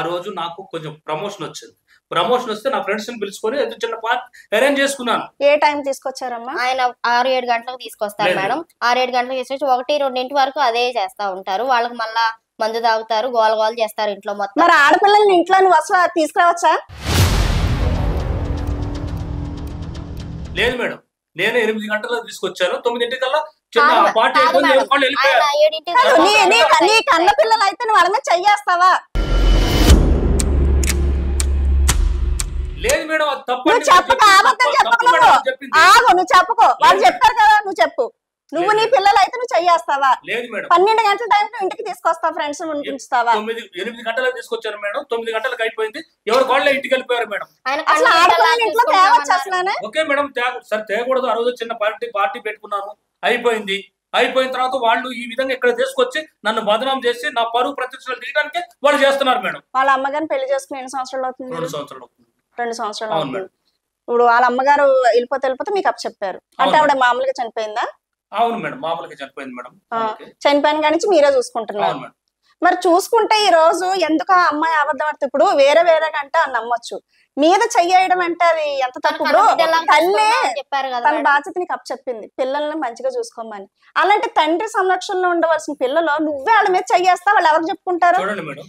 రోజు నాకు కొంచెం ప్రమోషన్ వచ్చింది. ప్రమోషన్ వస్తే నా ఫ్రెండ్స్ ని పిలుచుకొని ఏదో చిన్న పార్టీ అరేంజ్ చేసుకున్నాను. ఏ టైం తీసుకొచ్చారమ్మా? ఆయన 6-7 గంటలకు తీసుకొస్తారు మేడం. 6-7 గంటలకు తీసుకొచ్చి 1-2 వరకు అదే చేస్తా ఉంటారు. వాళ్ళకి మళ్ళా మందు తాగుతారు, గోల గోల చేస్తారు ఇంట్లో మొత్తం. మరి ఆడపిల్లల్ని ఇంట్లో నువ్వు అసలు తీసుకురావచ్చా? లేదు మేడం, నేను 8 గంటలకు తీసుకొచ్చాను. 9 చిన్న పార్టీ అయిపోయింది. నీ కన్న పిల్లలు అయితే నువ్వు వాళ్ళ మీద చెయ్యేస్తావా? లేదు మేడం, అది తప్పు. నువ్వు చెప్పక అబద్ధం చెప్పకు. నువ్వు చెప్పుకో, వాళ్ళు చెప్తారు కదా, నువ్వు చెప్పు. నువ్వు నీ పిల్లలు అయితే నువ్వు చెయ్యేస్తావా? లేదు మేడం. 12 గంటల టైం ఇంటికి తీసుకొస్తావా? ఫ్రెండ్స్ ఉంచుతావా? 8 గంటలకు తీసుకొచ్చాను మేడం. 9 గంటలకు అయిపోయింది. ఎవరు వాళ్ళే ఇంటికి వెళ్ళిపోయారు మేడం. అసలు ఆడపిల్లలు ఇంట్లో తేవచ్చు అసలు? ఓకే మేడం, సరే తేకూడదు. ఆ రోజు చిన్న పార్టీ పెట్టుకున్నాను. అయిపోయింది. అయిపోయిన తర్వాత వాళ్ళు ఈ విధంగా ఇక్కడ తీసుకొచ్చి నన్ను బదనాం చేసి నా పరువు ప్రతిష్టలు తీయడానికి వాళ్ళు చేస్తున్నారు మేడం. వాళ్ళ అమ్మగారిని పెళ్లి చేసుకుని ఎన్ని సంవత్సరాలు అవుతుంది? 2 సంవత్సరాలు అవుతుంది. 2 సంవత్సరాలు అవుతుంది. ఇప్పుడు వాళ్ళ అమ్మగారు వెళ్ళిపోతే మీకు అప్పు చెప్పారు అంటే ఆవిడ మామూలుగా చనిపోయిందా? అవును మేడం, మామూలుగా చనిపోయింది మేడం. చనిపోయిన కానీ మీరే చూసుకుంటున్నారు. మరి చూసుకుంటే ఈ రోజు ఎందుకు ఆ అమ్మాయి అబద్ధం ఆడితే ఇప్పుడు వేరే కంటే నమ్మొచ్చు, మీద చెయ్యడం అంటే అది ఎంత తప్పు? తల్లి తన బాధ్యత నీకు అప్పు చెప్పింది, పిల్లల్ని మంచిగా చూసుకోమని. అలాంటి తండ్రి సంరక్షణలో ఉండవలసిన పిల్లలు నువ్వే వాళ్ళ మీద చెయ్యేస్తా, వాళ్ళు ఎవరికి చెప్పుకుంటారు? చూడండి మేడం,